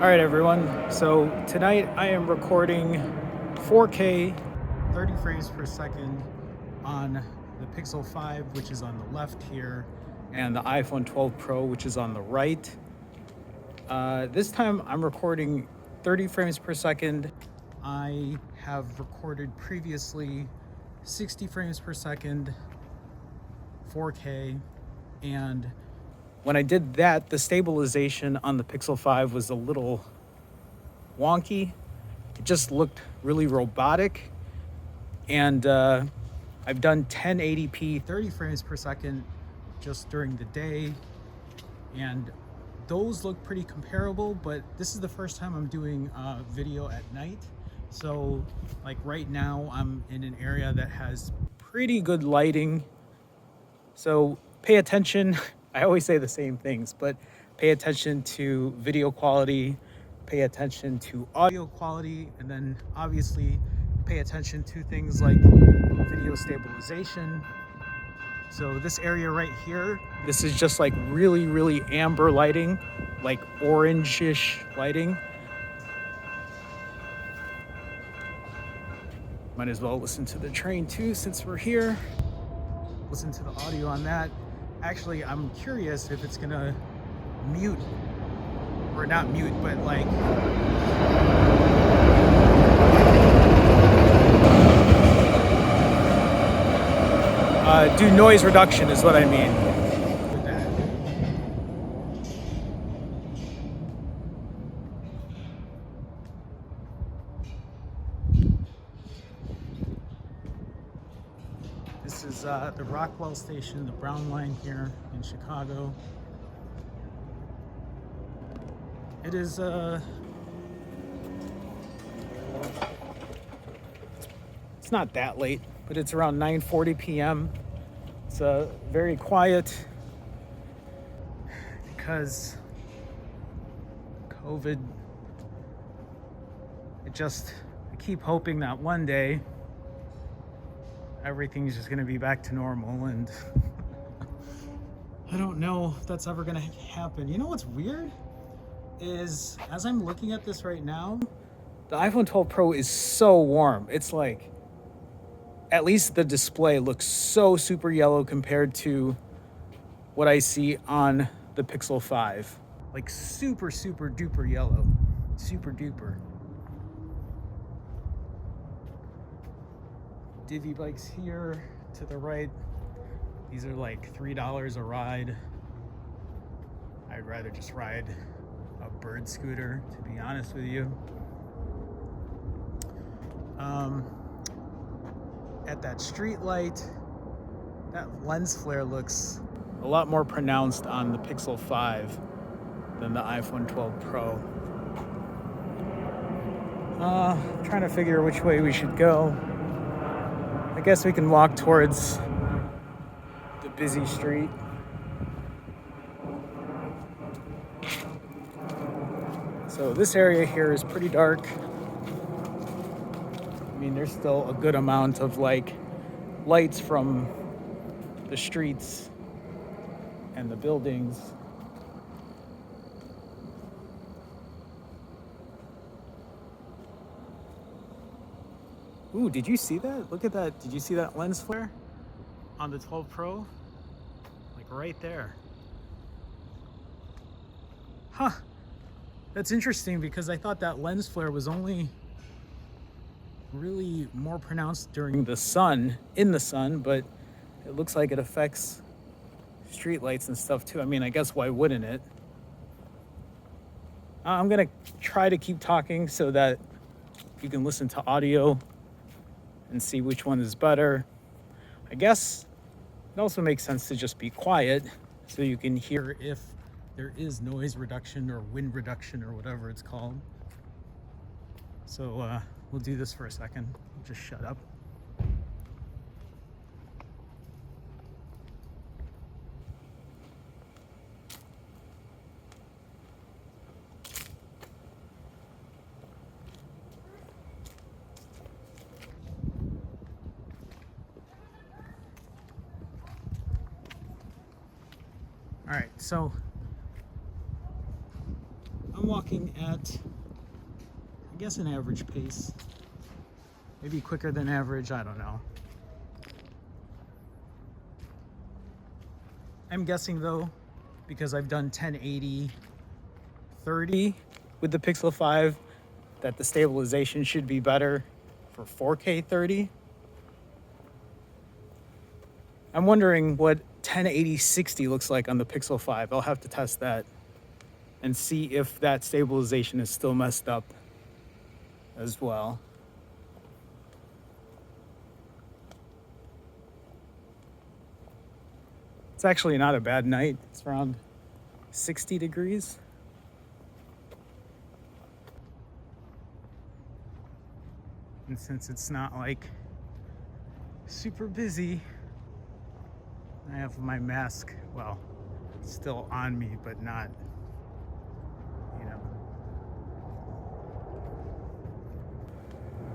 All right, everyone. So tonight I am recording 4K, 30 frames per second on the Pixel 5, which is on the left here, and the iPhone 12 Pro, which is on the right. This time I'm recording 30 frames per second. I have recorded previously 60 frames per second, 4K, and when I did that, the stabilization on the Pixel 5 was a little wonky. It just looked really robotic. And I've done 1080p, 30 frames per second just during the day. And those look pretty comparable, but this is the first time I'm doing video at night. So like right now, I'm in an area that has pretty good lighting. So pay attention. I always say the same things, but pay attention to video quality, pay attention to audio quality, and then obviously pay attention to things like video stabilization. So this area right here, this is just like really, really amber lighting, like orange-ish lighting. Might as well listen to the train too, since we're here. Listen to the audio on that. Actually, I'm curious if it's gonna mute, or not mute, but like do noise reduction is what I mean. With that. This is the Rockwell station, the Brown Line here in Chicago. It is it's not that late, but it's around 9:40 p.m. It's very quiet because COVID. I keep hoping that one day everything's just gonna be back to normal, and I don't know if that's ever gonna happen. You know what's weird is, as I'm looking at this right now, the iPhone 12 Pro is so warm. It's like, at least the display looks so super yellow compared to what I see on the Pixel 5. Like super, super duper yellow. Super duper. Divvy bikes here to the right. These are like $3 a ride. I'd rather just ride a bird scooter, to be honest with you. At that street light, that lens flare looks a lot more pronounced on the Pixel 5 than the iPhone 12 Pro. Trying to figure which way we should go. I guess we can walk towards the busy street. So this area here is pretty dark. I mean, there's still a good amount of like lights from the streets and the buildings. Ooh, did you see that? Look at that. Did you see that lens flare on the 12 Pro? Like right there. Huh. That's interesting, because I thought that lens flare was only really more pronounced during the sun, in the sun, but it looks like it affects street lights and stuff too. I mean, I guess why wouldn't it? I'm gonna try to keep talking so that you can listen to audio and see which one is better. I guess it also makes sense to just be quiet so you can hear if there is noise reduction or wind reduction or whatever it's called. So we'll do this for a second. Just shut up. All right, so I'm I'm walking at, I guess, an average pace. Maybe quicker than average, I don't know. I'm guessing though, because I've done 1080 30 with the Pixel 5, that the stabilization should be better for 4K 30. I'm wondering what 1080 60 looks like on the Pixel 5. I'll have to test that and see if that stabilization is still messed up as well. It's actually not a bad night. It's around 60 degrees. And since it's not like super busy, I have my mask, well, still on me, but not, you know,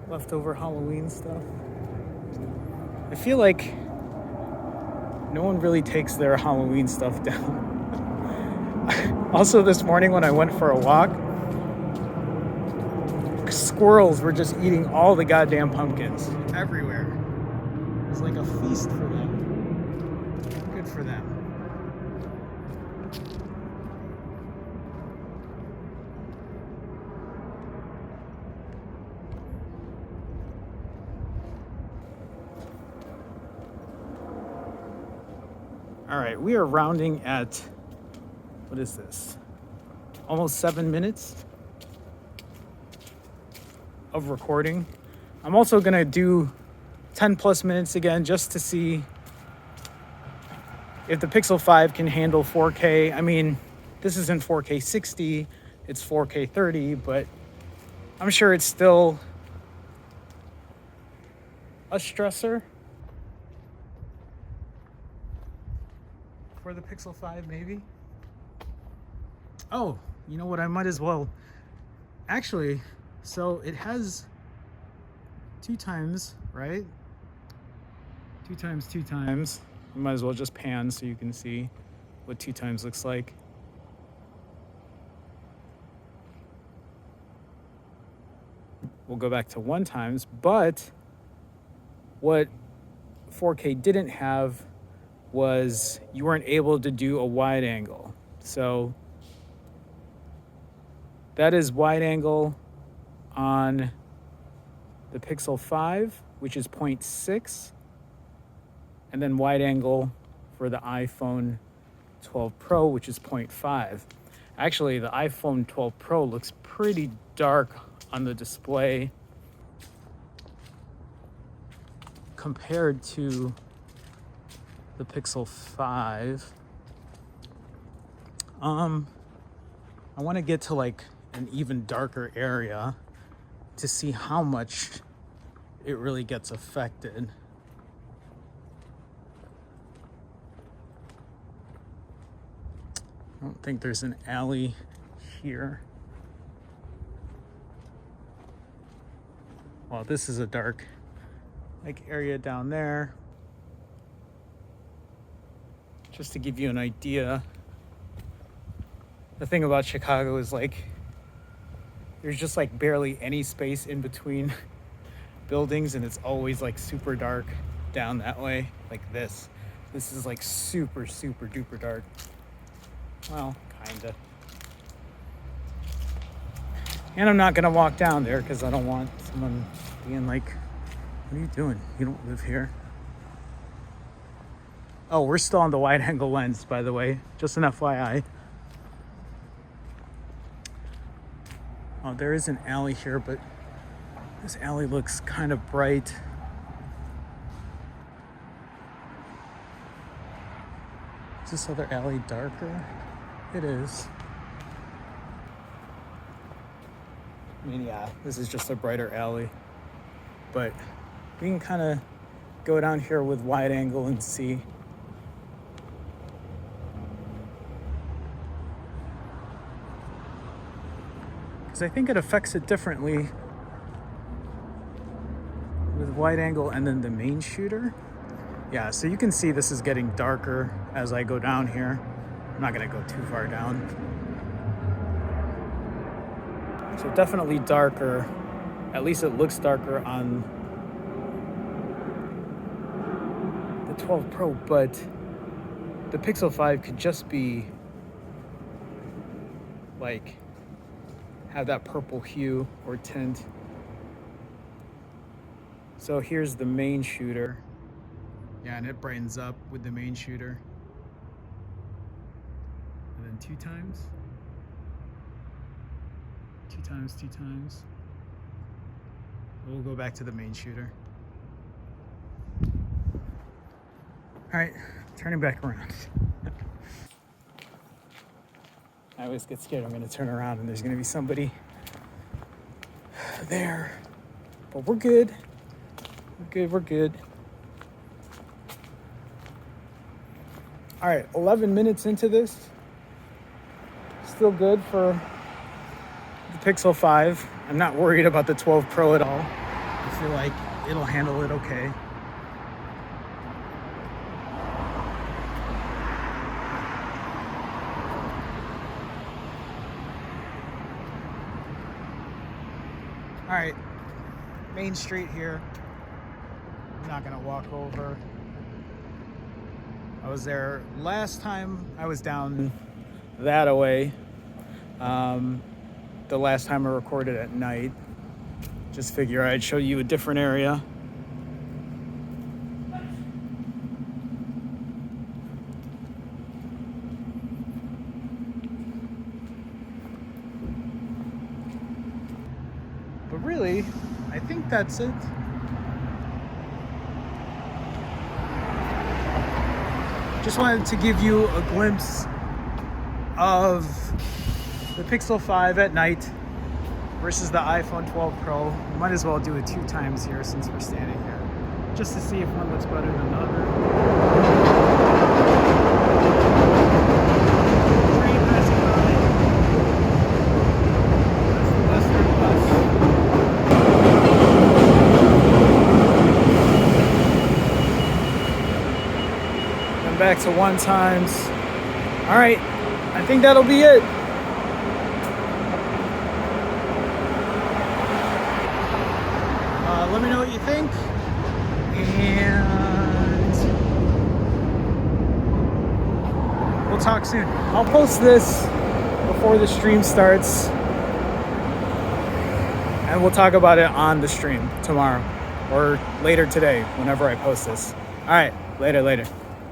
leftover Halloween stuff. I feel like no one really takes their Halloween stuff down. Also, this morning when I went for a walk, squirrels were just eating all the goddamn pumpkins everywhere. It was like a feast for them. Good for them. All right, we are rounding at, what is this? Almost 7 minutes of recording. I'm also gonna do 10 plus minutes again just to see if the Pixel 5 can handle 4K. I mean, this isn't 4K 60, it's 4K 30, but I'm sure it's still a stressor for the Pixel 5, maybe. Oh, you know what? I might as well. Actually, so it has 2 times, right? 2 times, 2 times. You might as well just pan so you can see what 2 times looks like. We'll go back to 1 times, but what 4K didn't have was you weren't able to do a wide angle. So that is wide angle on the Pixel 5, which is 0.6, and then wide angle for the iPhone 12 Pro, which is 0.5. Actually, the iPhone 12 Pro looks pretty dark on the display compared to the Pixel 5. I want to get to like an even darker area to see how much it really gets affected. I don't think there's an alley here. Well, this is a dark like area down there. Just to give you an idea, the thing about Chicago is like there's just like barely any space in between buildings, and it's always like super dark down that way, like this. This is like super, super duper dark. Well, kinda. And I'm not gonna walk down there because I don't want someone being like, what are you doing? You don't live here. Oh, we're still on the wide angle lens, by the way, just an FYI. Oh, there is an alley here, but this alley looks kind of bright. Is this other alley darker? It is. I mean, yeah, this is just a brighter alley. But we can kind of go down here with wide angle and see. Because I think it affects it differently with wide angle and then the main shooter. Yeah, so you can see this is getting darker as I go down here. I'm not gonna go too far down. So definitely darker. At least it looks darker on the 12 Pro, but the Pixel 5 could just be like have that purple hue or tint. So here's the main shooter. Yeah, and it brightens up with the main shooter. And then two times. Two times. We'll go back to the main shooter. All right, turning back around. I always get scared I'm gonna turn around and there's gonna be somebody there. But we're good. We're good. All right, 11 minutes into this. Still good for the Pixel 5. I'm not worried about the 12 Pro at all. I feel like it'll handle it okay. All right, Main Street here. I'm not gonna walk over. I was there last time I was down that away. The last time I recorded at night. Just figure I'd show you a different area. But really, I think that's it. Just wanted to give you a glimpse of the Pixel 5 at night versus the iPhone 12 Pro. We might as well do it two times here since we're standing here, just to see if one looks better than the other. Train passing by. That's the Western bus. And back to one times. All right, I think that'll be it. Let me know what you think, and we'll talk soon. I'll post this before the stream starts, and we'll talk about it on the stream tomorrow or later today, whenever I post this. All right, later.